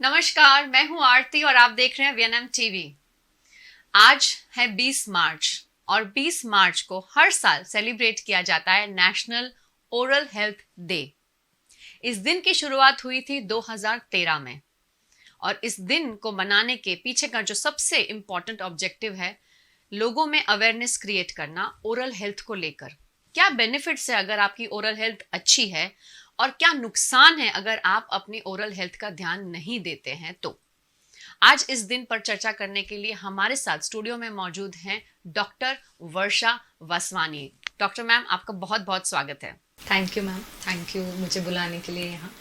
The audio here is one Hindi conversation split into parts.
नमस्कार, मैं हूं आरती और आप देख रहे हैं वीएनएम टीवी। आज है 20 मार्च और 20 मार्च को हर साल सेलिब्रेट किया जाता है नेशनल ओरल हेल्थ डे। इस दिन की शुरुआत हुई थी 2013 में और इस दिन को मनाने के पीछे का जो सबसे इम्पोर्टेंट ऑब्जेक्टिव है, लोगों में अवेयरनेस क्रिएट करना ओरल हेल्थ को लेकर। क्या बेनिफिट्स है अगर आपकी ओरल हेल्थ अच्छी है और क्या नुकसान है अगर आप अपनी ओरल हेल्थ का ध्यान नहीं देते हैं। तो आज इस दिन पर चर्चा करने के लिए हमारे साथ स्टूडियो में मौजूद हैं doctor Varsha Vaswani. Doctor ma'am, आपका बहुत बहुत स्वागत है। Thank you ma'am, thank you मुझे बुलाने के लिए यहाँ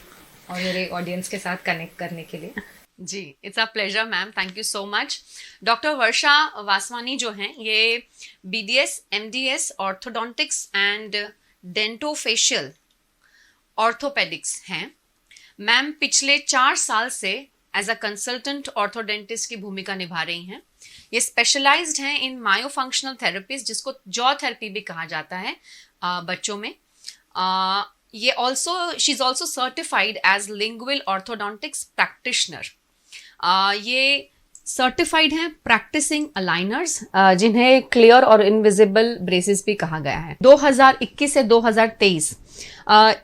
और मेरे ऑडियंस के साथ कनेक्ट करने के लिए। जी, it's a pleasure ma'am, thank you so much. Doctor Varsha Vaswani जो हैं, ये BDS, MDS, orthodontics and dentofacial orthopaedics हैं। मैम पिछले 4 साल से एज अ कंसल्टेंट ऑर्थोडेंटिस्ट की भूमिका निभा रही हैं। ये स्पेशलाइज्ड हैं इन मायोफंक्शनल थेरेपीज, जिसको जॉ थेरेपी भी कहा जाता है बच्चों में। ये she is also certified as lingual orthodontics practitioner. ये सर्टिफाइड हैं प्रैक्टिसिंग अलाइनर्स, जिन्हें क्लियर और इनविजिबल ब्रेसेस भी कहा गया है। 2021 से 2023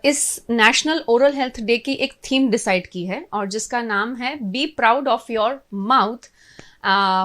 इस नेशनल ओरल हेल्थ डे की एक थीम डिसाइड की है और जिसका नाम है B proud of your mouth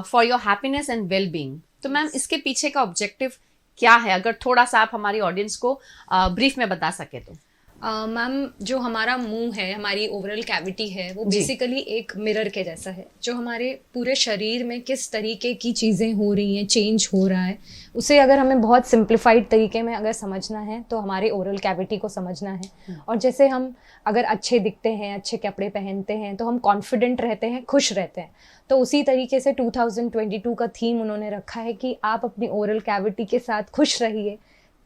for your happiness and well being. तो मैम, इसके पीछे का ऑब्जेक्टिव क्या है, अगर थोड़ा सा आप हमारी ऑडियंस को ब्रीफ में बता सके तो। मैम, जो हमारा मुंह है, हमारी ओवरल कैविटी है, वो बेसिकली एक मिरर के जैसा है, जो हमारे पूरे शरीर में किस तरीके की चीज़ें हो रही हैं, चेंज हो रहा है, उसे अगर हमें बहुत सिंप्लीफाइड तरीके में अगर समझना है तो हमारे ओरल कैविटी को समझना है। और जैसे हम अगर अच्छे दिखते हैं, अच्छे कपड़े पहनते हैं तो हम कॉन्फिडेंट रहते हैं, खुश रहते हैं। तो उसी तरीके से 2022 का थीम उन्होंने रखा है कि आप अपनी ओरल कैविटी के साथ खुश रहिए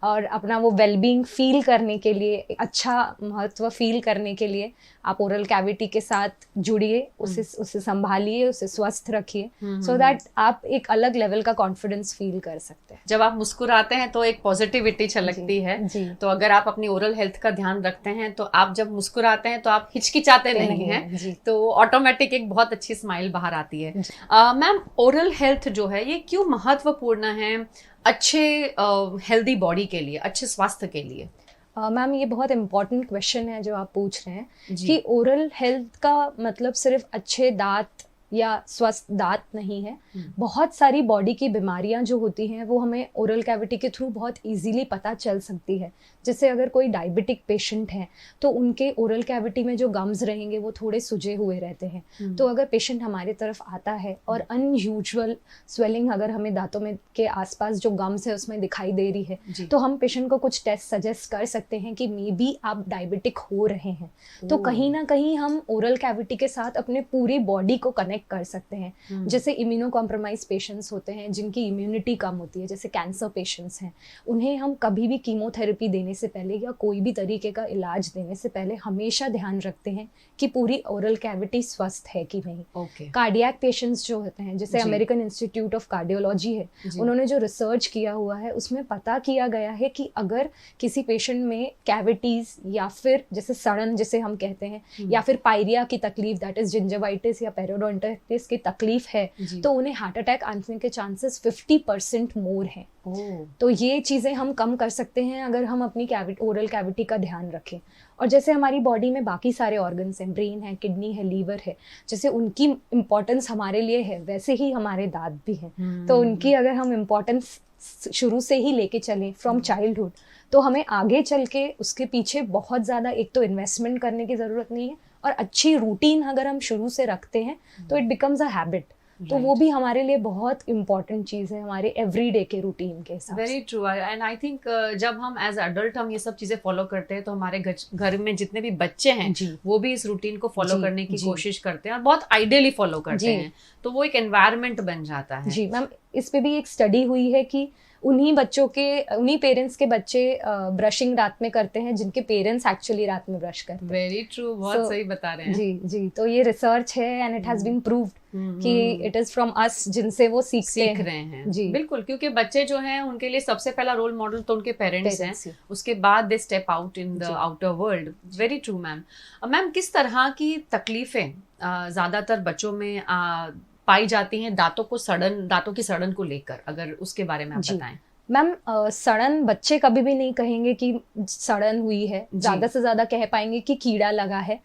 और अपना वो वेलबींग फील करने के लिए, अच्छा महत्व फील करने के लिए आप ओरल कैविटी के साथ जुड़िए, उसे संभालिए, उसे स्वस्थ रखिए, सो दैट आप एक अलग लेवल का कॉन्फिडेंस फील कर सकते हैं। जब आप मुस्कुराते हैं तो एक पॉजिटिविटी छलकती है। तो अगर आप अपनी ओरल हेल्थ का ध्यान रखते हैं तो आप जब मुस्कुराते हैं तो आप हिचकिचाते नहीं हैं, तो ऑटोमेटिक एक बहुत अच्छी स्माइल बाहर आती है। मैम, ओरल हेल्थ जो है ये क्यों महत्वपूर्ण है अच्छे हेल्दी बॉडी के लिए, अच्छे स्वास्थ्य के लिए? मैम, ये बहुत इम्पॉर्टेंट क्वेश्चन है जो आप पूछ रहे हैं कि ओरल हेल्थ का मतलब सिर्फ अच्छे दांत या स्वस्थ दांत नहीं है। बहुत सारी बॉडी की बीमारियां जो होती हैं वो हमें ओरल कैविटी के थ्रू बहुत इजीली पता चल सकती है। जैसे अगर कोई डायबिटिक पेशेंट है तो उनके ओरल कैविटी में जो गम्स रहेंगे वो थोड़े सुजे हुए रहते हैं। तो अगर पेशेंट हमारे तरफ आता है और अनयूजुअल स्वेलिंग अगर हमें दांतों में के आसपास जो गम्स है उसमें दिखाई दे रही है तो हम पेशेंट को कुछ टेस्ट सजेस्ट कर सकते हैं कि मे बी आप डायबिटिक हो रहे हैं। तो कहीं ना कहीं हम ओरल कैविटी के साथ अपने पूरी बॉडी को कनेक्ट कर सकते हैं। जैसे इम्यूनो कॉम्प्रोमाइज पेशेंट्स होते हैं जिनकी इम्यूनिटी कम होती है, जैसे कैंसर पेशेंट्स हैं, उन्हें हम कभी भी कीमोथेरेपी देने से पहले या कोई भी तरीके का इलाज देने से पहले हमेशा ध्यान रखते हैं कि पूरी ओरल कैविटी स्वस्थ है कि नहीं। कार्डियक पेशेंट्स जो होते हैं, जैसे अमेरिकन इंस्टीट्यूट ऑफ कार्डियोलॉजी है, उन्होंने जो रिसर्च किया हुआ है उसमें पता किया गया है कि अगर किसी पेशेंट में कैविटीज या फिर जैसे सड़न जिसे हम कहते हैं या फिर पायरिया की तकलीफ, दैट इज जिंजवाइटिस या पेरियोडोंटाइटिस की तकलीफ है, तो उन्हें हार्ट अटैक आने के चांसेस 50% मोर हैं। तो ये चीज़ें हम कम कर सकते हैं अगर हम अपनी ओरल कैविटी का ध्यान रखें। और जैसे हमारी बॉडी में बाकी सारे ऑर्गन्स हैं, ब्रेन है, किडनी है, लीवर है, जैसे उनकी इम्पोर्टेंस हमारे लिए है वैसे ही हमारे दांत भी हैं। तो उनकी अगर हम इम्पोर्टेंस शुरू से ही लेके चलें फ्रॉम चाइल्डहुड, तो हमें आगे चल के उसके पीछे बहुत ज़्यादा एक तो इन्वेस्टमेंट करने की ज़रूरत नहीं है और अच्छी रूटीन अगर हम शुरू से रखते हैं तो इट बिकम्स अ हैबिट। तो वो भी हमारे लिए बहुत इंपॉर्टेंट चीज़ है हमारे एवरीडे के रूटीन के हिसाब से। Very true. And I think जब हम एज अडल्ट हम ये सब चीज़ें फॉलो करते हैं तो हमारे घर में जितने भी बच्चे हैं वो भी इस रूटीन को फॉलो करने की कोशिश करते हैं और बहुत आइडियली फॉलो करते हैं, तो वो एक एनवायरनमेंट बन जाता है। जी मैम, इस पे भी एक स्टडी हुई है कि उन्हीं पेरेंट्स के बच्चे ब्रशिंग रात में करते हैं जिनके पेरेंट्स एक्चुअली रात में ब्रश करते हैं। वेरी ट्रू, बहुत सही बता रहे हैं। जी जी, तो ये रिसर्च है and it has been proved कि इट इज फ्रॉम अस, जिनसे वो सीख रहे हैं। जी बिल्कुल, क्योंकि बच्चे जो हैं उनके लिए सबसे पहला रोल मॉडल तो उनके पेरेंट्स हैं, उसके बाद दे step out in the outer world. Very true ma'am. Ma'am, किस तरह की तकलीफें ज्यादातर बच्चों में पाई जाती हैं दांतों की सड़न को लेकर, अगर उसके बारे में आप बताएं। मैम सड़न बच्चे कभी भी नहीं कहेंगे कि सड़न हुई है, ज्यादा से ज्यादा कह पाएंगे कि कीड़ा लगा है।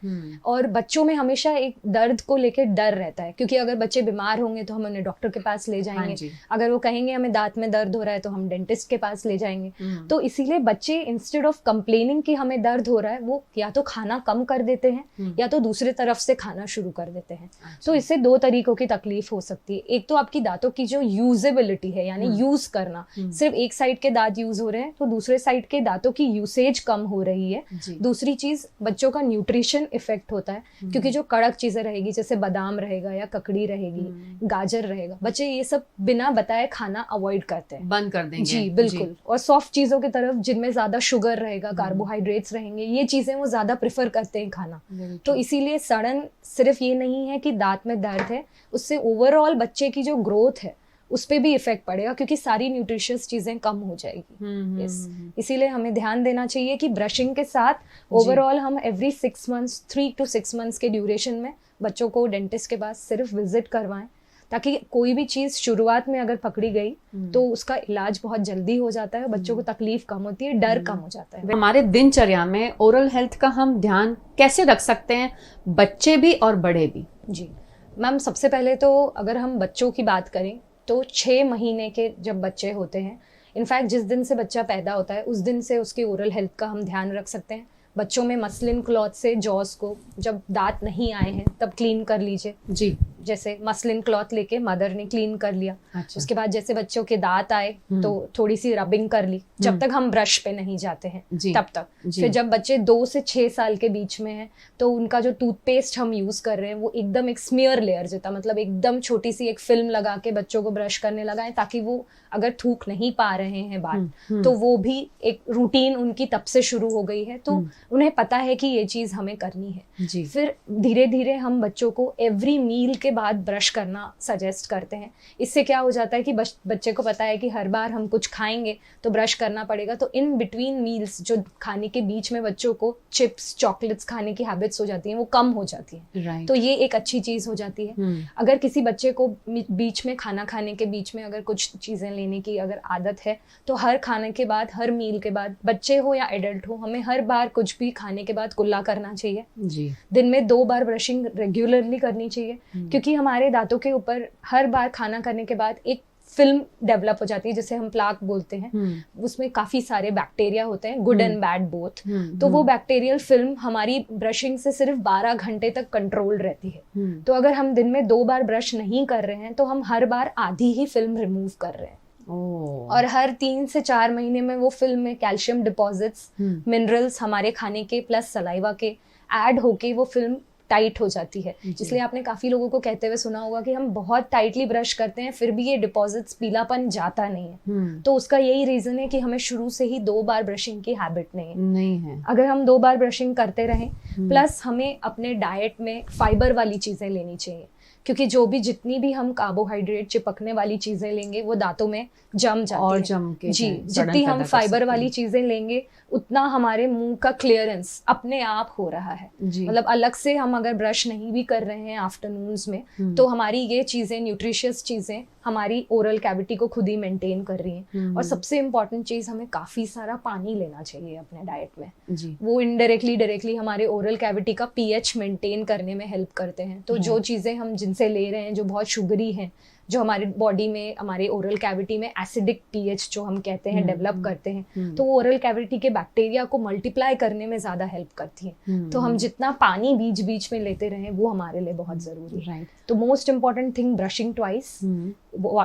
और बच्चों में हमेशा एक दर्द को लेकर डर रहता है, क्योंकि अगर बच्चे बीमार होंगे तो हम उन्हें डॉक्टर के पास ले जाएंगे, अगर वो कहेंगे हमें दांत में दर्द हो रहा है तो हम डेंटिस्ट के पास ले जाएंगे। तो इसीलिए बच्चे इंस्टेड ऑफ कंप्लेनिंग कि हमें दर्द हो रहा है, वो या तो खाना कम कर देते हैं या तो दूसरे तरफ से खाना शुरू कर देते हैं। तो इससे दो तरीकों की तकलीफ हो सकती है। एक तो आपकी दांतों की जो यूजेबिलिटी है, यानी यूज करना, सिर्फ एक साइड के दांत यूज हो रहे हैं तो दूसरे साइड के दांतों की यूसेज कम हो रही है। दूसरी चीज बच्चों का न्यूट्रिशन इफेक्ट होता है, क्योंकि जो कड़क चीजें रहेगी जैसे बादाम रहेगा या ककड़ी रहेगी, गाजर रहेगा, बच्चे ये सब बिना बताए खाना अवॉइड करते हैं, बंद कर देंगे। जी बिल्कुल। और सॉफ्ट चीजों की तरफ जिनमें ज्यादा शुगर रहेगा, कार्बोहाइड्रेट्स रहेंगे, ये चीजें वो ज्यादा प्रेफर करते हैं खाना। तो इसीलिए सड़न सिर्फ ये नहीं है कि दांत में दर्द है, उससे ओवरऑल बच्चे की जो ग्रोथ है उस पे भी इफेक्ट पड़ेगा, क्योंकि सारी न्यूट्रिशियस चीजें कम हो जाएगी। इसीलिए हमें ध्यान देना चाहिए कि ब्रशिंग के साथ ओवरऑल हम एवरी 6 मंथ्स 3 to 6 मंथ्स के ड्यूरेशन में बच्चों को डेंटिस्ट के पास सिर्फ विजिट करवाएं, ताकि कोई भी चीज शुरुआत में अगर पकड़ी गई तो उसका इलाज बहुत जल्दी हो जाता है, बच्चों को तकलीफ कम होती है, डर कम हो जाता है। हमारे दिनचर्या में ओरल हेल्थ का हम ध्यान कैसे रख सकते हैं, बच्चे भी और बड़े भी? जी मैम, सबसे पहले तो अगर हम बच्चों की बात करें तो 6 महीने के जब बच्चे होते हैं, इनफैक्ट जिस दिन से बच्चा पैदा होता है उस दिन से उसके ओरल हेल्थ का हम ध्यान रख सकते हैं। बच्चों में मसलिन क्लॉथ से जॉस को जब दांत नहीं आए हैं तब क्लीन कर लीजिए। जी, जैसे मसलिन क्लॉथ लेके मदर ने क्लीन कर लिया। अच्छा। उसके बाद जैसे बच्चों के दांत आए तो थोड़ी सी रबिंग कर ली, जब तक हम ब्रश पे नहीं जाते हैं तब तक। फिर जब बच्चे 2 से 6 साल के बीच में हैं तो उनका जो टूथपेस्ट हम यूज कर रहे हैं वो एकदम एक स्मीयर लेयर जैसा, मतलब एकदम छोटी सी एक फिल्म लगा के बच्चों को ब्रश करने लगाएं, ताकि वो अगर थूक नहीं पा रहे हैं बात तो वो भी एक रूटीन उनकी तब से शुरू हो गई है, तो उन्हें पता है कि ये चीज हमें करनी है। फिर धीरे धीरे हम बच्चों को एवरी मील के बाद ब्रश करना सजेस्ट करते हैं। इससे क्या हो जाता है कि बच्चे को पता है कि हर बार हम कुछ खाएंगे तो ब्रश करना पड़ेगा, तो इन बिटवीन मील्स जो खाने के बीच में बच्चों को चिप्स चॉकलेट्स खाने की हैबिट्स हो जाती हैं वो कम हो जाती है। तो ये एक अच्छी चीज हो जाती है। अगर किसी बच्चे को बीच में खाना खाने के बीच में अगर कुछ चीजें लेने की अगर आदत है तो हर खाने के बाद, हर मील के बाद, बच्चे हो या एडल्ट हो, हमें हर बार कुछ भी खाने के बाद कुल्ला करना चाहिए। जी। दिन में 2 बार ब्रशिंग रेगुलरली करनी चाहिए, क्योंकि हमारे दांतों के ऊपर हर बार खाना करने के बाद एक फिल्म डेवलप हो जाती है जिसे हम प्लाक बोलते हैं। उसमें काफी सारे बैक्टीरिया होते हैं, गुड एंड बैड बोथ। तो वो बैक्टीरियल फिल्म हमारी ब्रशिंग से सिर्फ 12 घंटे तक कंट्रोल रहती है। तो अगर हम दिन में 2 बार ब्रश नहीं कर रहे हैं तो हम हर बार आधी ही फिल्म रिमूव कर रहे हैं। और हर 3 से 4 महीने में वो फिल्म में कैल्शियम डिपॉजिट्स, मिनरल्स हमारे खाने के प्लस सलाइवा के ऐड होके वो फिल्म टाइट हो जाती है। इसलिए आपने काफी लोगों को कहते हुए सुना होगा कि हम बहुत टाइटली ब्रश करते हैं फिर भी ये डिपॉजिट्स, पीलापन जाता नहीं है। तो उसका यही रीजन है कि हमें शुरू से ही 2 बार ब्रशिंग की हैबिट नहीं है। अगर हम 2 बार ब्रशिंग करते रहें, प्लस हमें अपने डाइट में फाइबर वाली चीजें लेनी चाहिए, क्योंकि जो भी जितनी भी हम कार्बोहाइड्रेट चिपकने वाली चीजें लेंगे वो दांतों में जम जाती और जम के जी, जितनी हम फाइबर वाली चीजें लेंगे उतना हमारे मुंह का क्लियरेंस अपने आप हो रहा है। मतलब अलग से हम अगर ब्रश नहीं भी कर रहे हैं आफ्टरनून्स में तो हमारी ये चीजें, न्यूट्रिशियस चीजें हमारी ओरल कैविटी को खुद ही मेंटेन कर रही हैं। और सबसे इम्पोर्टेंट चीज, हमें काफी सारा पानी लेना चाहिए अपने डाइट में। वो इनडायरेक्टली डायरेक्टली हमारे ओरल कैविटी का पीएच मेंटेन करने में हेल्प करते हैं। तो जो चीजें हम जिनसे ले रहे हैं जो बहुत शुगरी हैं, जो हमारे बॉडी में, हमारे ओरल कैविटी में एसिडिक पीएच जो हम कहते हैं डेवलप करते हैं, तो वो ओरल कैविटी के बैक्टीरिया को मल्टीप्लाई करने में ज्यादा हेल्प करती है। तो हम जितना पानी बीच बीच में लेते रहें वो हमारे लिए बहुत जरूरी है। तो most important thing, brushing twice,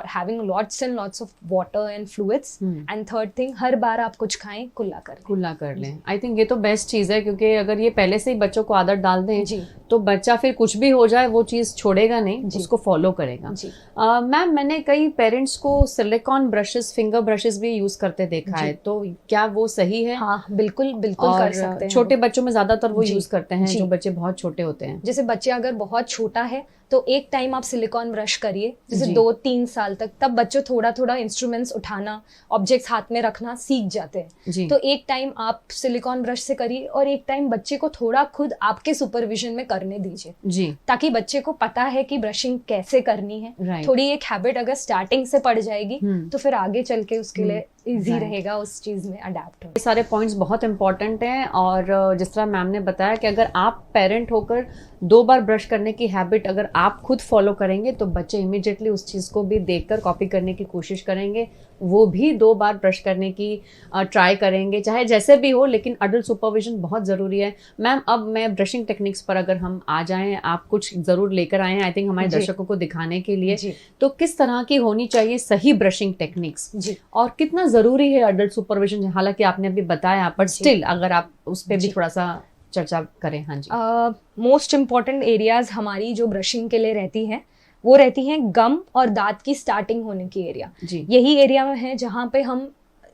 having lots and lots of water and fluids, and third thing, हर बार आप कुछ खाएं कुल्ला कर लें। आई थिंक ये तो बेस्ट चीज है, क्योंकि अगर ये पहले से ही बच्चों को आदत डाल दें तो बच्चा फिर कुछ भी हो जाए वो चीज छोड़ेगा नहीं, उसको फॉलो करेगा। मैम, मैंने कई पेरेंट्स को सिलिकॉन ब्रशेस, फिंगर ब्रशेस भी यूज करते देखा है, तो क्या वो सही है? हाँ, बिल्कुल कर सकते हैं। छोटे बच्चों में ज्यादातर वो यूज करते हैं, जो बच्चे बहुत छोटे होते हैं। जैसे बच्चे अगर बहुत छोटा है तो एक टाइम आप सिलिकॉन ब्रश करिए जैसे जी। 2-3 साल तक, तब बच्चे थोड़ा थोड़ा इंस्ट्रूमेंट्स उठाना, ऑब्जेक्ट्स हाथ में रखना सीख जाते हैं। जी। तो एक टाइम आप सिलिकॉन ब्रश से करिए और एक टाइम बच्चे को थोड़ा खुद आपके सुपरविजन में करने दीजिए, जी। ताकि बच्चे को पता है कि ब्रशिंग कैसे करनी है। Right. थोड़ी एक हैबिट अगर स्टार्टिंग से पड़ जाएगी तो फिर आगे चल के उसके लिए इजी Right. रहेगा उस चीज में अडेप्ट होना। ये सारे पॉइंट्स बहुत इंपॉर्टेंट हैं और जिस तरह मैम ने बताया कि अगर आप पेरेंट होकर 2 बार ब्रश करने की हैबिट अगर आप खुद फॉलो करेंगे तो बच्चे इमीडिएटली उस चीज़ को भी देखकर कॉपी करने की कोशिश करेंगे, वो भी 2 बार ब्रश करने की ट्राई करेंगे, चाहे जैसे भी हो, लेकिन अडल्ट सुपरविजन बहुत ज़रूरी है। मैम अब मैं ब्रशिंग टेक्निक्स पर अगर हम आ जाएं, आप कुछ ज़रूर लेकर आए हैं आई थिंक हमारे जी। दर्शकों को दिखाने के लिए, जी। तो किस तरह की होनी चाहिए सही ब्रशिंग टेक्निक्स जी। और कितना ज़रूरी है अडल्ट सुपरविजन, हालांकि आपने अभी बताया, पर स्टिल अगर आप उस पर भी जी। थोड़ा सा चर्चा करें। हाँ जी। मोस्ट इम्पॉर्टेंट एरियाज हमारी जो ब्रशिंग के लिए रहती हैं वो रहती हैं गम और दांत की स्टार्टिंग होने की एरिया। जी। यही एरिया में है जहाँ पे हम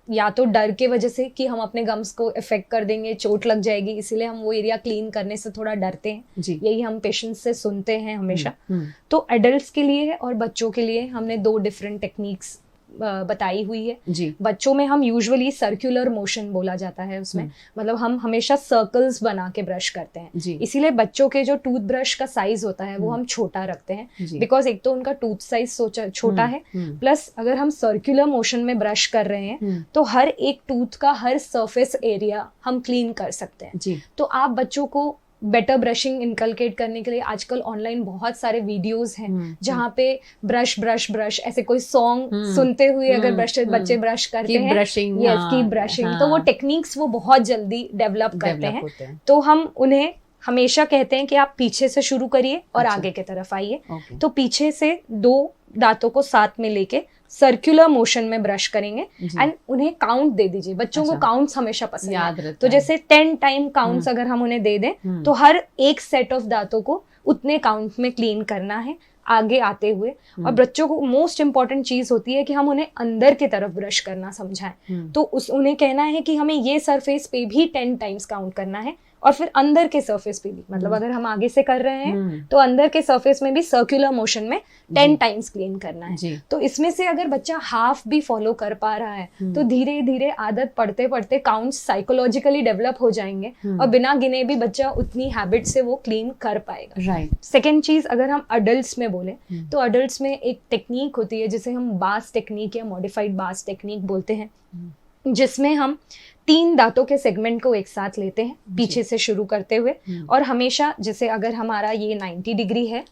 या तो डर के वजह से कि हम अपने गम्स को इफेक्ट कर देंगे, चोट लग जाएगी, इसीलिए हम वो एरिया क्लीन करने से थोड़ा डरते हैं। जी। यही हम पेशेंट्स से सुनते हैं हमेशा। हम्म। तो एडल्ट्स के लिए और बच्चों के लिए हमने 2 डिफरेंट टेक्निक्स बताई हुई है। जी। बच्चों में हम यूजुअली सर्कुलर मोशन बोला जाता है उसमें, मतलब हम हमेशा सर्कल्स बना के ब्रश करते हैं। जी। इसीलिए बच्चों के जो टूथब्रश का साइज होता है वो हम छोटा रखते हैं, जी। बिकॉज एक तो उनका टूथ साइज छोटा है, प्लस अगर हम सर्कुलर मोशन में ब्रश कर रहे हैं तो हर एक टूथ का हर सरफेस एरिया हम क्लीन कर सकते हैं। जी। तो आप बच्चों को बेटर ब्रशिंग इनकलकेट करने के लिए आजकल ऑनलाइन बहुत सारे वीडियोस हैं जहाँ पे ब्रश ब्रश ब्रश ऐसे कोई सॉन्ग सुनते हुए अगर बच्चे ब्रश करते हैं, ब्रशिंग, यस की ब्रशिंग, तो वो टेक्निक्स वो बहुत जल्दी डेवलप करते हैं। तो हम उन्हें हमेशा कहते हैं कि आप पीछे से शुरू करिए और आगे की तरफ आइए। तो पीछे से 2 दांतों को साथ में लेके सर्कुलर मोशन में ब्रश करेंगे एंड उन्हें काउंट दे दीजिए। बच्चों को काउंट्स हमेशा पसंद याद है, रहता तो जैसे 10 टाइम काउंट्स अगर हम उन्हें दे दें तो हर एक सेट ऑफ दांतों को उतने काउंट में क्लीन करना है आगे आते हुए। और बच्चों को मोस्ट इम्पॉर्टेंट चीज होती है कि हम उन्हें अंदर की तरफ ब्रश करना समझाएं। तो उन्हें कहना है कि हमें ये सरफेस पे भी 10 टाइम्स काउंट करना है और फिर अंदर के सरफेस पे भी, मतलब अगर हम आगे से कर रहे हैं तो अंदर के सरफेस में भी सर्कुलर मोशन में 10 टाइम्स क्लीन करना है। तो इसमें से अगर बच्चा हाफ भी फॉलो कर पा रहा है तो धीरे धीरे आदत पढ़ते पढ़ते काउंट्स साइकोलॉजिकली डेवलप हो जाएंगे और बिना गिने भी बच्चा उतनी हैबिट से वो क्लीन कर पाएगा। राइट। सेकेंड चीज अगर हम अडल्ट्स में बोले तो अडल्ट्स में एक टेक्निक होती है जिसे हम बास टेक्निक या मॉडिफाइड बास टेक्निक बोलते हैं, जिसमें हम 3 दांतों के सेगमेंट को एक साथ लेते हैं पीछे से शुरू करते हुए, और हमेशा जैसे अगर हमारा ये 90 डिग्री है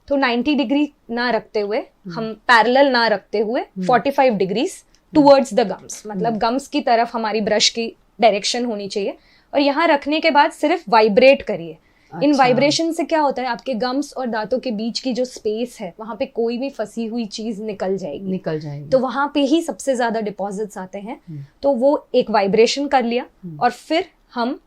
तो 90 डिग्री ना रखते हुए हम पैरेलल ना रखते हुए 45 डिग्रीज टुवर्ड्स द गम्स, मतलब गम्स की तरफ हमारी ब्रश की डायरेक्शन होनी चाहिए। और यहाँ रखने के बाद सिर्फ वाइब्रेट करिए। इन वाइब्रेशन से क्या होता है, आपके गम्स और दांतों के बीच की जो स्पेस है वहां पे कोई भी फंसी हुई चीज निकल जाएगी। तो वहां पे ही सबसे ज्यादा डिपॉजिट्स आते हैं। तो वो एक वाइब्रेशन कर लिया और फिर हम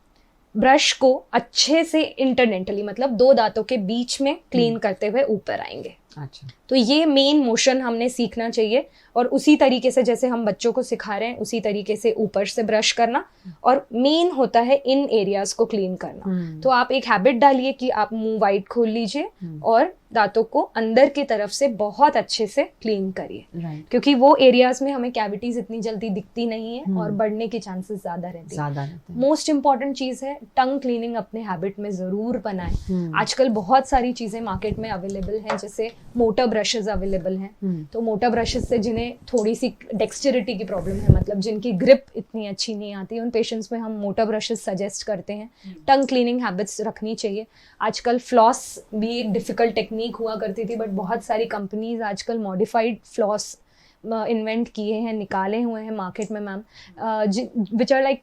ब्रश को अच्छे से इंटरडेंटली, मतलब 2 दांतों के बीच में क्लीन करते हुए ऊपर आएंगे। अच्छा। तो ये मेन मोशन हमने सीखना चाहिए और उसी तरीके से जैसे हम बच्चों को सिखा रहे हैं उसी तरीके से ऊपर से ब्रश करना, और मेन होता है इन एरियाज को क्लीन करना। तो आप एक हैबिट डालिए कि आप मुंह वाइड खोल लीजिए और दांतों को अंदर की तरफ से बहुत अच्छे से क्लीन करिए, क्योंकि वो एरियाज में हमें कैविटीज इतनी जल्दी दिखती नहीं है और बढ़ने की चांसेस ज्यादा रहती है। मोस्ट इंपॉर्टेंट चीज है टंग क्लीनिंग अपने हैबिट में जरूर बनाएं। आजकल बहुत सारी चीजें मार्केट में अवेलेबल हैं, जैसे मोटर ब्रशेस अवेलेबल हैं। तो मोटर ब्रशेस से जिन्हें थोड़ी सी डेक्सटेरिटी की प्रॉब्लम है, मतलब जिनकी ग्रिप इतनी अच्छी नहीं आती, उन पेशेंट्स में हम मोटर ब्रशेस सजेस्ट करते हैं। टंग क्लीनिंग हैबिट्स रखनी चाहिए। आजकल फ्लॉस भी एक डिफिकल्ट टेक्निक हुआ करती थी, बट बहुत सारी कंपनीज आजकल मॉडिफाइड फ्लॉस इन्वेंट किए हैं, निकाले हुए हैं मार्केट में ma'am, which are like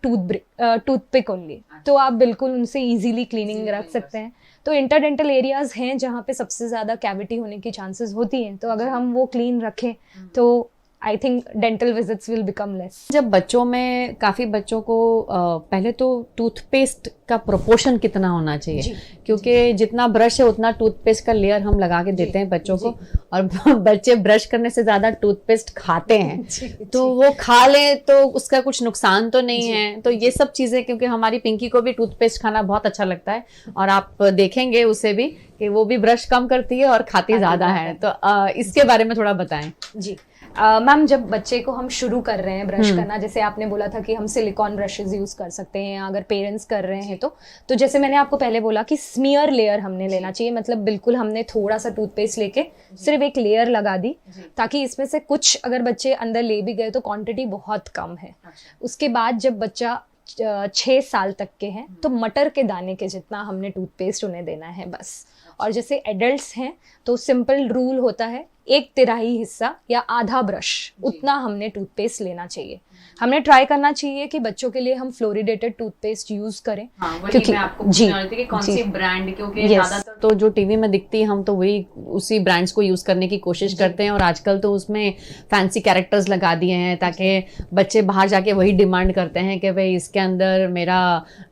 toothpick only. तो आप बिल्कुल उनसे इजीली क्लीनिंग रख सकते हैं। तो इंटरडेंटल एरियाज हैं जहाँ पे सबसे ज़्यादा कैविटी होने की चांसेस होती हैं, तो अगर हम वो क्लीन रखें तो I think dental visits will become less. जब बच्चों में काफी बच्चों को पहले तो टूथपेस्ट का प्रोपोर्शन कितना होना चाहिए, क्योंकि जितना ब्रश है उतना टूथपेस्ट का लेयर हम लगा के देते हैं बच्चों को, और बच्चे ब्रश करने से ज्यादा टूथपेस्ट खाते हैं, तो वो खा ले तो उसका कुछ नुकसान तो नहीं है। तो ये सब चीजें, क्योंकि हमारी पिंकी को भी टूथपेस्ट खाना बहुत अच्छा लगता है, और आप देखेंगे उसे भी कि वो भी ब्रश कम करती है और खाती ज्यादा है, तो इसके बारे में थोड़ा बताएं। जी मैम, जब बच्चे को हम शुरू कर रहे हैं ब्रश करना, जैसे आपने बोला था कि हम सिलिकॉन ब्रशेस यूज कर सकते हैं, अगर पेरेंट्स कर रहे हैं तो जैसे मैंने आपको पहले बोला कि स्मीयर लेयर हमने लेना चाहिए, मतलब बिल्कुल हमने थोड़ा सा टूथपेस्ट लेके सिर्फ एक लेयर लगा दी, ताकि इसमें से कुछ अगर बच्चे अंदर ले भी गए तो क्वांटिटी बहुत कम है। उसके बाद जब बच्चा 6 साल तक के हैं तो मटर के दाने के जितना हमने टूथपेस्ट उन्हें देना है बस। और जैसे एडल्ट्स हैं तो सिंपल रूल होता है 1/3 हिस्सा या आधा ब्रश उतना हमने टूथपेस्ट लेना चाहिए। हमने ट्राई करना चाहिए कि बच्चों के लिए हम फ्लोरिडेटेड टूथपेस्ट यूज करें। क्योंकि मैं आपको पूछने वाली थी कि कौन सी ब्रांड, क्योंकि ज्यादातर तो जो टीवी में दिखती है हम तो वही उसी ब्रांड्स को यूज करने की कोशिश करते हैं, और आजकल तो उसमें फैंसी कैरेक्टर्स लगा दिए हैं ताकि बच्चे बाहर जाके वही डिमांड करते हैं कि भाई इसके अंदर मेरा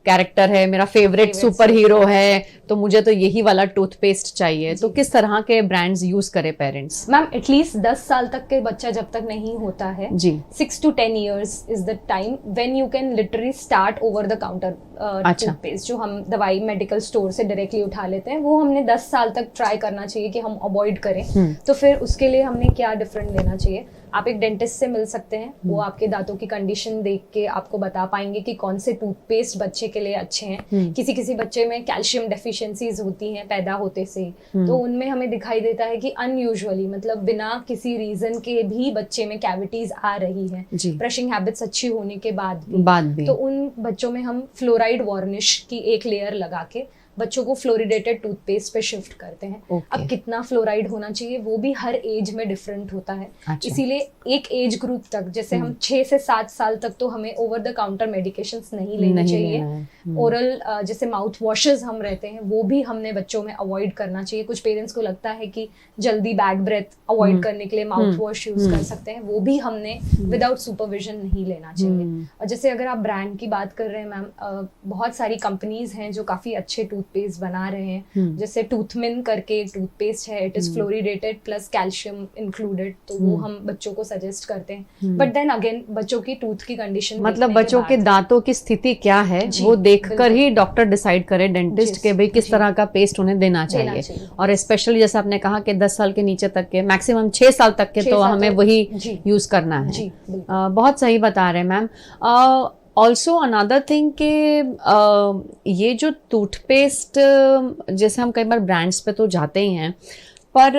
कैरेक्टर है, मेरा फेवरेट सुपर हीरो है, तो मुझे तो यही वाला टूथपेस्ट चाहिए। तो किस तरह के ब्रांड्स यूज करें पेरेंट्स? मैम एटलीस्ट 10 साल तक के बच्चा जब तक नहीं होता है, जी 6 to 10 years is the time when you can literally start over the counter toothpaste, जो हम दवाई मेडिकल स्टोर से डायरेक्टली उठा लेते हैं, वो हमने 10 साल तक ट्राई करना चाहिए कि हम अवॉइड करें। तो फिर उसके लिए हमने क्या डिफरेंट लेना चाहिए? आप एक डेंटिस्ट से मिल सकते हैं, वो आपके दांतों की कंडीशन देख के आपको बता पाएंगे कि कौन से टूथपेस्ट बच्चे के लिए अच्छे हैं। किसी किसी बच्चे में कैल्शियम डेफिशिएंसीज होती हैं पैदा होते से, तो उनमें हमें दिखाई देता है कि अनयूजुअली, मतलब बिना किसी रीजन के भी बच्चे में कैविटीज आ रही है ब्रशिंग हैबिट्स अच्छी होने के बाद भी। तो उन बच्चों में हम फ्लोराइड वार्निश की एक लेयर लगा के बच्चों को फ्लोरिडेटेड टूथपेस्ट पे शिफ्ट करते हैं। अब कितना फ्लोराइड होना चाहिए वो भी हर एज में डिफरेंट होता है। इसीलिए एक एज ग्रुप तक, जैसे हम 6 से 7 साल तक तो हमें ओवर द काउंटर मेडिकेशंस नहीं लेने चाहिए। ओरल जैसे माउथ वॉशेस हम रहते हैं वो भी हमने बच्चों में अवॉइड करना चाहिए। कुछ पेरेंट्स को लगता है कि जल्दी बैड ब्रेथ अवॉइड करने के लिए माउथ वॉश यूज कर सकते हैं, वो भी हमने विदाउट सुपरविजन नहीं लेना चाहिए। और जैसे अगर आप ब्रांड की बात कर रहे हैं मैम, बहुत सारी कंपनीज हैं जो काफी अच्छे टूथपेस्ट बना रहे हैं। जैसे टूथमिन करके टूथपेस्ट है, it is fluoridated plus calcium included, तो वो हम बच्चों को सजेस्ट करते हैं। बट देन अगेन बच्चों की टूथ की कंडीशन, मतलब बच्चों के दांतों की स्थिति क्या है वो देखकर ही डॉक्टर डिसाइड करे, डेंटिस्ट के भाई किस तरह का पेस्ट उन्हें देना चाहिए। और स्पेशली जैसे आपने कहा कि 10 साल के नीचे तक के, मैक्सिमम 6 साल तक के तो हमें वही यूज करना है। बहुत सही बता रहे हैं मैम। ऑल्सो अनदर थिंग के ये जो टूथपेस्ट, जैसे हम कई बार ब्रांड्स पे तो जाते ही हैं, पर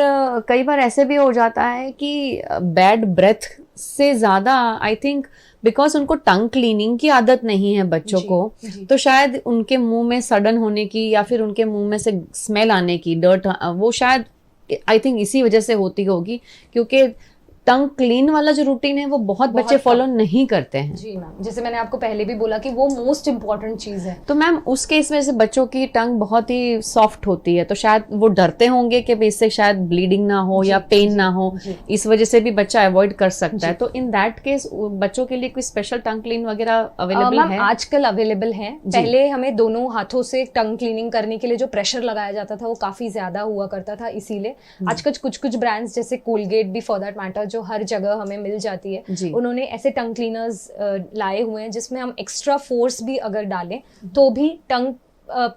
कई बार ऐसे भी हो जाता है कि बैड ब्रेथ से ज़्यादा आई थिंक बिकॉज उनको टंग क्लीनिंग की आदत नहीं है बच्चों को, तो शायद उनके मुंह में सडन होने की या फिर उनके मुंह में से स्मेल आने की, डर्ट, वो शायद आई थिंक इसी वजह से होती होगी, क्योंकि टंग क्लीन वाला जो रूटीन है वो बहुत बच्चे फॉलो नहीं करते हैं। जी मैम, जैसे मैंने आपको पहले भी बोला कि वो मोस्ट इम्पोर्टेंट चीज है। तो मैम उस केस में से बच्चों की टंग बहुत ही सॉफ्ट होती है, तो शायद वो डरते होंगे कि इससे शायद ब्लीडिंग ना हो या पेन ना हो, इस वजह से भी बच्चा अवॉइड कर सकता है। तो इन दैट केस बच्चों के लिए कोई स्पेशल टंग क्लीन वगैरह अवेलेबल है? आजकल अवेलेबल है। पहले हमें दोनों हाथों से टंग क्लीनिंग करने के लिए जो प्रेशर लगाया जाता था वो काफी ज्यादा हुआ करता था, इसीलिए आजकल कुछ ब्रांड्स जैसे कोलगेट भी फॉर दैट मैटर, जो हर जगह हमें मिल जाती है, उन्होंने ऐसे टंग क्लीनर्स लाए हुए हैं जिसमें हम एक्स्ट्रा फोर्स भी अगर डालें तो भी टंग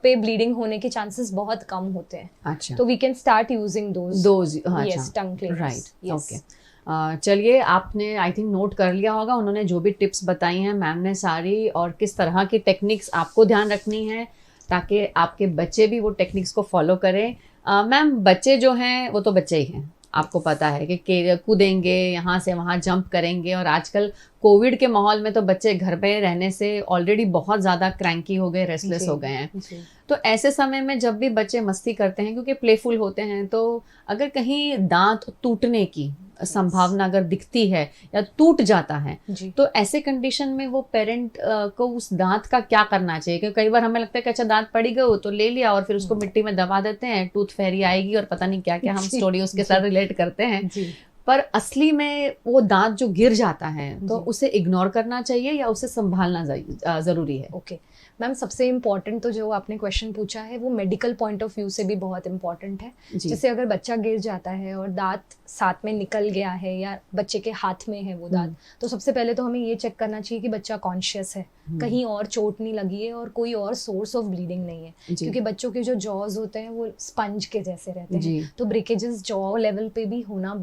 पे ब्लीडिंग होने के चांसेस बहुत कम होते हैं। अच्छा, तो we can start using those yes tongue cleaners. Right, okay. चलिए, आपने आई थिंक नोट कर लिया होगा उन्होंने जो भी टिप्स बताई हैं मैम ने सारी, और किस तरह की टेक्निक्स आपको ध्यान रखनी है ताकि आपके बच्चे भी वो टेक्निक्स को फॉलो करें। मैम बच्चे जो हैं वो तो बच्चे ही हैं, आपको पता है कि कूदेंगे, यहाँ से वहाँ जंप करेंगे, और आजकल कोविड के माहौल में तो बच्चे घर पे रहने से ऑलरेडी बहुत ज़्यादा क्रैंकी हो गए, रेस्टलेस हो गए हैं। तो ऐसे समय में जब भी बच्चे मस्ती करते हैं, क्योंकि प्लेफुल होते हैं, तो अगर कहीं दांत टूटने की संभावना अगर दिखती है या टूट जाता है, तो ऐसे कंडीशन में वो पेरेंट को उस दांत का क्या करना चाहिए? क्योंकि कई बार हमें लगता है कि अच्छा दांत पड़ी गए तो ले लिया और फिर उसको मिट्टी में दबा देते हैं, टूथ फेरी आएगी और पता नहीं क्या क्या हम स्टोरी उसके साथ रिलेट करते हैं। पर असली में वो दांत जो गिर जाता है तो जी। उसे इग्नोर करना चाहिए या उसे संभालना जरूरी है? ओके मैम, सबसे इम्पॉर्टेंट तो जो आपने क्वेश्चन पूछा है वो मेडिकल पॉइंट ऑफ व्यू से भी बहुत इम्पॉर्टेंट है। जी। जैसे अगर बच्चा गिर जाता है और दांत साथ में निकल गया है या बच्चे के हाथ में है वो दांत, तो सबसे पहले तो हमें ये चेक करना चाहिए कि बच्चा कॉन्शियस है, कहीं और चोट नहीं लगी है और कोई और सोर्स ऑफ ब्लीडिंग नहीं है। जी। क्योंकि बच्चों के जो जॉज होते हैं वो स्पंज के जैसे रहते जी। हैं, तो ब्रेकेजेस जॉ लेवल पे भी होना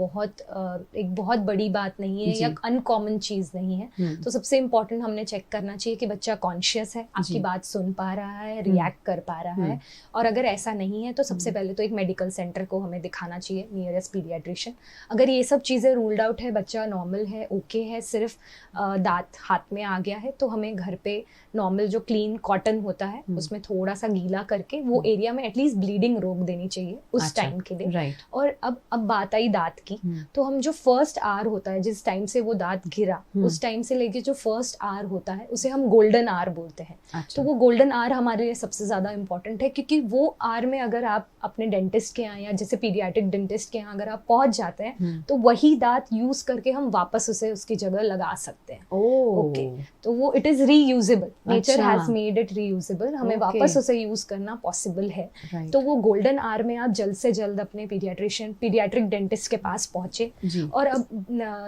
एक बहुत बड़ी बात नहीं है जी। या अनकॉमन चीज नहीं है। तो सबसे इम्पोर्टेंट हमने चेक करना चाहिए कि बच्चा कॉन्शियस है, आपकी बात सुन पा रहा है, रिएक्ट कर पा रहा है। और अगर ऐसा नहीं है तो सबसे पहले तो एक मेडिकल सेंटर को हमें दिखाना चाहिए, नियरेस्ट पीडियाट्रिशियन। अगर ये सब चीज़ें रूल्ड आउट है, बच्चा नॉर्मल है, ओके है, सिर्फ दांत हाथ में आ गया है, तो हमें घर पे नॉर्मल जो क्लीन कॉटन होता है उसमें थोड़ा सा गीला करके वो एरिया में एटलीस्ट ब्लीडिंग रोक देनी चाहिए उस टाइम के लिए। राइट। और अब बात आई दांत की, तो हम जो फर्स्ट आवर होता है, जिस टाइम से वो दांत गिरा उस टाइम से लेके जो फर्स्ट आवर होता है उसे हम गोल्डन आवर बोलते हैं। अच्छा। तो वो गोल्डन आवर हमारे लिए सबसे ज़्यादा इंपॉर्टेंट है, क्योंकि वो आवर में अगर आप अपने डेंटिस्ट के यहाँ या जैसे पीडियाट्रिक डेंटिस्ट के यहाँ अगर आप पहुंच जाते हैं तो वही दांत यूज करके हम वापस उसे उसकी जगह लगा सकते हैं। ओके, तो वो it is reusable, nature has made it reusable, हमें वापस उसे यूज करना पॉसिबल है। तो वो गोल्डन आवर में आप जल्द से जल्द अपने पीडियाट्रिक डेंटिस्ट के पास पहुंचे। और अब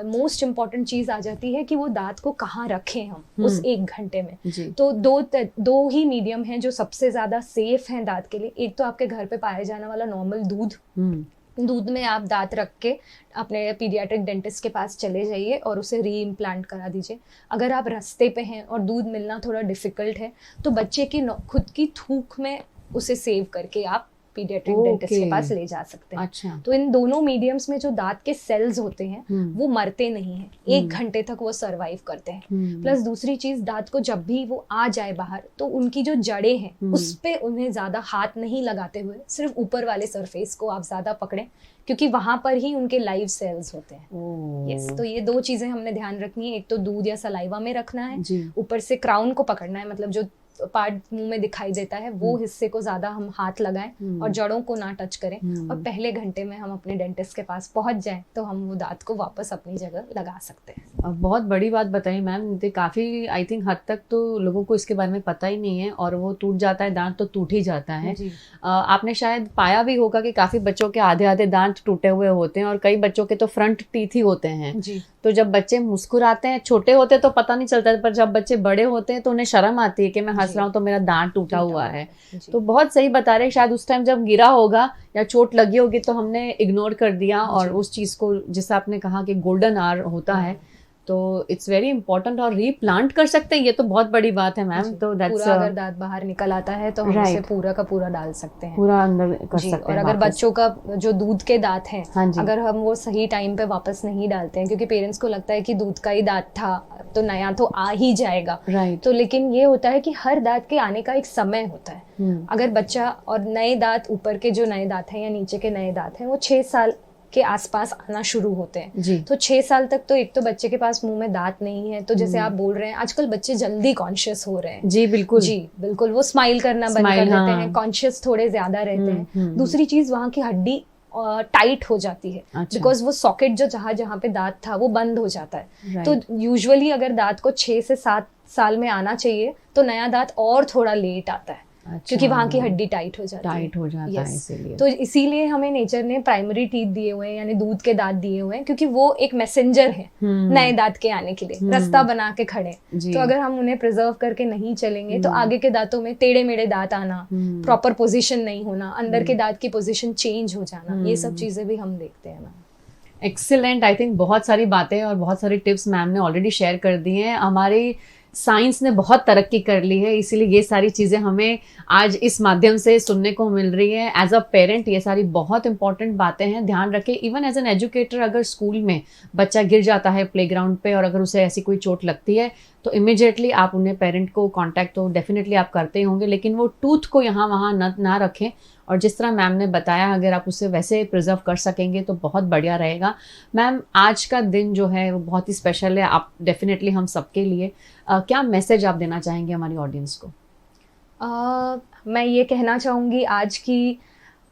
मोस्ट इम्पॉर्टेंट चीज आ जाती है कि वो दांत को कहाँ रखें हम उस 1 घंटे में। तो दो ही मीडियम हैं जो सबसे ज्यादा सेफ हैं दांत के लिए। एक तो आपके घर पे पाया जाने वाला नॉर्मल दूध में आप दांत रख के अपने पीडियाट्रिक डेंटिस्ट के पास चले जाइए और उसे री इम्प्लांट करा दीजिए। अगर आप रास्ते पे हैं और दूध मिलना थोड़ा डिफिकल्ट है तो बच्चे की खुद की थूक में उसे सेव करके आप पीडियाट्रिक डेंटिस्ट के पास ले जा सकते हैं। अच्छा। तो इन दोनों मीडियम्स में जो दांत के सेल्स होते हैं वो मरते नहीं हैं, 1 घंटे तक वो सरवाइव करते हैं। प्लस दूसरी चीज, दांत को जब भी वो आ जाए बाहर तो उनकी जो जड़ें हैं उस पे उन्हें ज्यादा हाथ नहीं लगाते हुए सिर्फ ऊपर वाले सरफेस को आप ज्यादा पकड़ें, क्योंकि वहां पर ही उनके लाइव सेल्स होते हैं। यस, तो ये 2 चीजें हमने ध्यान रखनी है। एक तो दूध या सलाइवा में रखना है, ऊपर से क्राउन को पकड़ना है, मतलब जो पार्ट मुंह में दिखाई देता है वो हिस्से को ज्यादा हम हाथ लगाएं और जड़ों को ना टच करें। और पहले घंटे में हम अपने डेंटिस्ट के पास पहुंच जाएं तो हम वो दांत को वापस अपनी जगह लगा सकते हैं। बहुत बड़ी बात बताई मैम। काफी आई थिंक हद तक तो लोगों को इसके बारे में पता ही नहीं है और वो टूट जाता है दांत तो टूट ही जाता है। आपने शायद पाया भी होगा कि काफी बच्चों के आधे आधे दांत टूटे हुए होते हैं और कई बच्चों के तो फ्रंट टीथ ही होते हैं। तो जब बच्चे मुस्कुराते हैं, छोटे होते तो पता नहीं चलता, पर जब बच्चे बड़े होते हैं तो उन्हें शर्म आती है कि मैं हंस रहा हूँ तो मेरा दांत टूटा हुआ है। तो बहुत सही बता रहे, शायद उस टाइम जब गिरा होगा या चोट लगी होगी तो हमने इग्नोर कर दिया और उस चीज को, जिसे आपने कहा कि गोल्डन आवर होता है, तो इट्स वेरी इंपॉर्टेंट। और रीप्लांट कर सकते हैं, ये तो बहुत बड़ी बात है मैम। तो पूरा अगर दांत बाहर निकल आता है तो हम उसे पूरा का पूरा डाल सकते हैं, पूरा अंदर कर सकते हैं। और अगर बच्चों का जो दूध के दांत हैं, अगर हम वो सही टाइम पे वापस नहीं डालते हैं, क्योंकि पेरेंट्स को लगता है कि दूध का ही दांत था तो नया तो आ ही जाएगा। तो लेकिन ये होता है कि हर दांत के आने का एक समय होता है। अगर बच्चा और नए दांत, ऊपर के जो नए दांत हैं या नीचे के नए दांत हैं, वो 6 साल के आसपास आना शुरू होते हैं। तो 6 साल तक तो एक तो बच्चे के पास मुंह में दांत नहीं है, तो जैसे आप बोल रहे हैं आजकल बच्चे जल्दी कॉन्शियस हो रहे हैं। जी बिल्कुल, वो स्माइल करना बंद कर देते हैं, कॉन्शियस थोड़े ज्यादा रहते हैं। दूसरी चीज, वहाँ की हड्डी टाइट हो जाती है, बिकॉज वो सॉकेट जो जहाँ पे दांत था वो बंद हो जाता है। तो यूजुअली अगर दांत को 6 से 7 साल में आना चाहिए तो नया दांत और थोड़ा लेट आता है। क्योंकि वहाँ की हड्डी टाइट हो जाती है इसीलिए। तो इसीलिए हमें नेचर ने प्राइमरी टीथ दिए हुए हैं, यानी दूध के दांत दिए हुए हैं, क्योंकि वो एक मैसेंजर है नए दांत के आने के लिए, रास्ता बना के खड़े। तो अगर हम उन्हें प्रिजर्व करके नहीं चलेंगे तो आगे के दांतों में टेढ़े मेढ़े दांत आना, प्रॉपर पोजीशन नहीं होना, अंदर के दांत की पोजीशन चेंज हो जाना, ये सब चीजें भी हम देखते हैं। एक्सीलेंट। आई थिंक बहुत सारी बातें और बहुत सारी टिप्स मैम ने ऑलरेडी शेयर कर दी हैं। हमारी साइंस ने बहुत तरक्की कर ली है, इसीलिए ये सारी चीज़ें हमें आज इस माध्यम से सुनने को मिल रही है। एज अ पेरेंट ये सारी बहुत इंपॉर्टेंट बातें हैं, ध्यान रखें। इवन एज एन एजुकेटर, अगर स्कूल में बच्चा गिर जाता है प्लेग्राउंड पे और अगर उसे ऐसी कोई चोट लगती है तो इमिडिएटली आप उन्हें पेरेंट को कांटेक्ट तो डेफिनेटली आप करते ही होंगे, लेकिन वो टूथ को यहाँ वहाँ ना रखें। और जिस तरह मैम ने बताया, अगर आप उसे वैसे प्रिजर्व कर सकेंगे तो बहुत बढ़िया रहेगा। मैम, आज का दिन जो है वो बहुत ही स्पेशल है, आप डेफिनेटली हम सबके लिए। क्या मैसेज आप देना चाहेंगे हमारी ऑडियंस को? मैं ये कहना चाहूँगी, आज की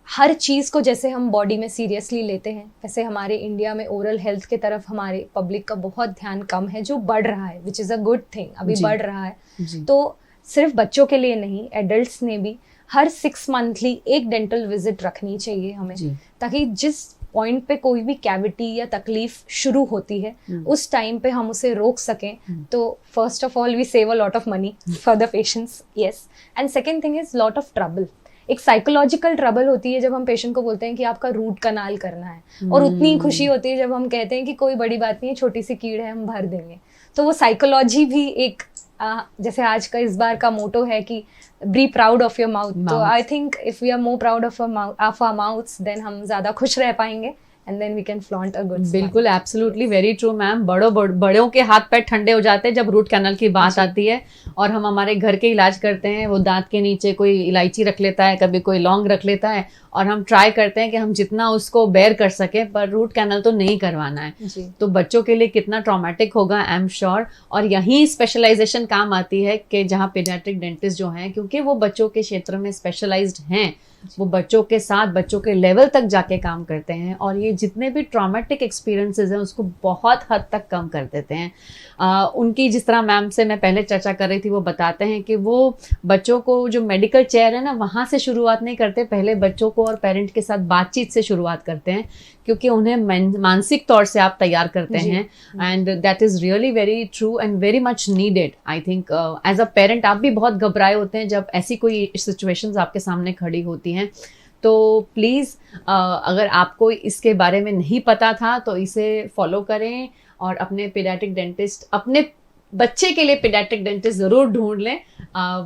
हर चीज़ को जैसे हम बॉडी में सीरियसली लेते हैं, वैसे हमारे इंडिया में ओरल हेल्थ की तरफ हमारे पब्लिक का बहुत ध्यान कम है, जो बढ़ रहा है, which is a good thing, अभी बढ़ रहा है। तो सिर्फ बच्चों के लिए नहीं, एडल्ट्स ने भी हर 6 मंथली एक डेंटल विजिट रखनी चाहिए हमें, ताकि जिस पॉइंट पे कोई भी कैविटी या तकलीफ शुरू होती है उस टाइम पे हम उसे रोक सकें। तो first of all we save a lot of money for the patients, yes, and second thing is lot of trouble. एक साइकोलॉजिकल ट्रबल होती है जब हम पेशेंट को बोलते हैं कि आपका रूट कनाल करना है, और उतनी खुशी होती है जब हम कहते हैं कि कोई बड़ी बात नहीं है, छोटी सी कीड़ है, हम भर देंगे। तो वो साइकोलॉजी भी एक जैसे आज का इस बार का मोटो है कि be proud of your mouth, तो I think if we are more proud of our mouths then हम ज्यादा खुश रह पाएंगे, and then we can flaunt a good smile. बिल्कुल, एब्सोल्युटली वेरी ट्रू मैम। बड़ों के हाथ पैर ठंडे हो जाते हैं जब रूट कैनल की बात आती है, और हम हमारे घर के इलाज करते हैं, वो दांत के नीचे कोई इलायची रख लेता है, कभी कोई लौंग रख लेता है, और हम ट्राई करते हैं कि हम जितना उसको बेयर कर सके, पर रूट कैनल तो नहीं करवाना है। तो बच्चों के लिए कितना ट्रॉमेटिक होगा, आई एम श्योर। और यही स्पेशलाइजेशन काम आती है कि जहाँ पीडियाट्रिक डेंटिस्ट जो हैं, क्योंकि वो बच्चों के क्षेत्र में स्पेशलाइज्ड हैं, वो बच्चों के साथ बच्चों के लेवल तक जाके काम करते हैं, और ये जितने भी ट्रॉमेटिक एक्सपीरियंसेस हैं उसको बहुत हद तक कम कर देते हैं। उनकी जिस तरह मैम से मैं पहले चर्चा कर रही थी, वो बताते हैं कि वो बच्चों को जो मेडिकल चेयर है ना, वहाँ से शुरुआत नहीं करते, पहले बच्चों को और पेरेंट के साथ बातचीत से शुरुआत करते हैं, क्योंकि उन्हें मानसिक तौर से आप तैयार करते हैं, and that is really very true and very much needed. I think as a parent आप भी बहुत घबराए होते हैं जब ऐसी कोई सिचुएशंस आपके सामने खड़ी होती हैं। तो प्लीज़ अगर आपको इसके बारे में नहीं पता था तो इसे फॉलो करें, और अपने पीडियाट्रिक डेंटिस्ट, अपने बच्चे के लिए पीडियाट्रिक डेंटिस्ट ज़रूर ढूंढ लें।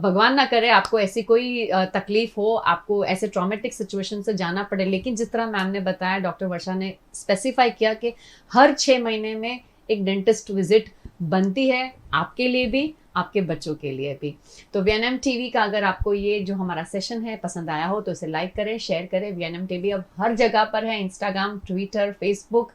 भगवान ना करे आपको ऐसी कोई तकलीफ हो, आपको ऐसे ट्रॉमेटिक सिचुएशन से जाना पड़े, लेकिन जिस तरह मैम ने बताया, डॉक्टर वर्षा ने स्पेसिफाई किया कि हर 6 महीने में एक डेंटिस्ट विजिट बनती है, आपके लिए भी, आपके बच्चों के लिए भी। तो VNM TV का अगर आपको ये जो हमारा सेशन है पसंद आया हो तो इसे लाइक करें, शेयर करें। VNM TV अब हर जगह पर है, इंस्टाग्राम, ट्विटर, फेसबुक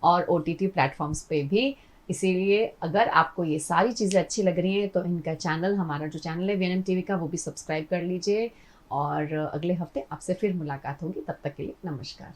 और OTT प्लेटफॉर्म्स पे भी। इसीलिए अगर आपको ये सारी चीज़ें अच्छी लग रही हैं तो इनका चैनल, हमारा जो चैनल है VNM TV का, वो भी सब्सक्राइब कर लीजिए, और अगले हफ्ते आपसे फिर मुलाकात होगी। तब तक के लिए नमस्कार।